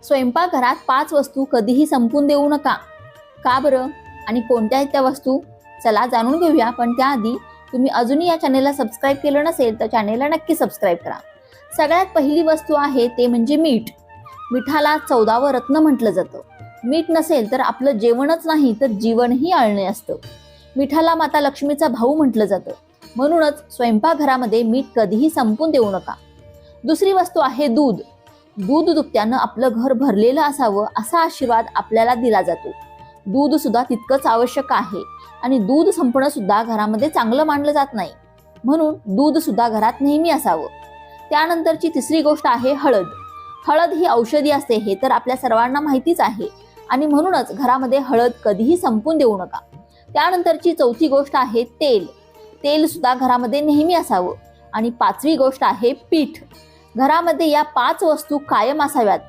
स्वयंपाकघरात 5 वस्तू कधीही संपून देऊ नका. का बरं आणि कोणत्या आहेत त्या वस्तू? चला जाणून घेऊया. पण त्याआधी तुम्ही अजूनही या चॅनेलला सबस्क्राईब केलं नसेल तर चॅनेलला नक्की सबस्क्राईब करा. सगळ्यात पहिली वस्तू आहे ते म्हणजे मीठ. मिठाला 14वं रत्न म्हटलं जातं. मीठ नसेल तर आपलं जेवणच नाही तर जीवनही आळणे असतं. मिठाला माता लक्ष्मीचा भाऊ म्हटलं जातं. म्हणूनच स्वयंपाकघरामध्ये मीठ कधीही संपून देऊ नका. दुसरी वस्तू आहे दूध. दूध दुभत्यानं आपलं घर भरलेलं असावं असा आशीर्वाद आपल्याला दिला जातो. दूध सुद्धा तितकंच आवश्यक आहे आणि दूध संपणं सुद्धा घरामध्ये चांगलं मानलं जात नाही. म्हणून दूध सुद्धा घरात नेहमी असावं. त्यानंतरची तिसरी गोष्ट आहे हळद. हळद ही औषधी असते हे तर आपल्या सर्वांना माहितीच आहे आणि म्हणूनच घरामध्ये हळद कधीही संपून देऊ नका. त्यानंतरची चौथी गोष्ट आहे तेल. तेल सुद्धा घरामध्ये नेहमी असावं. आणि 5वी गोष्ट आहे पीठ. घरामध्ये या 5 वस्तू कायम असाव्यात.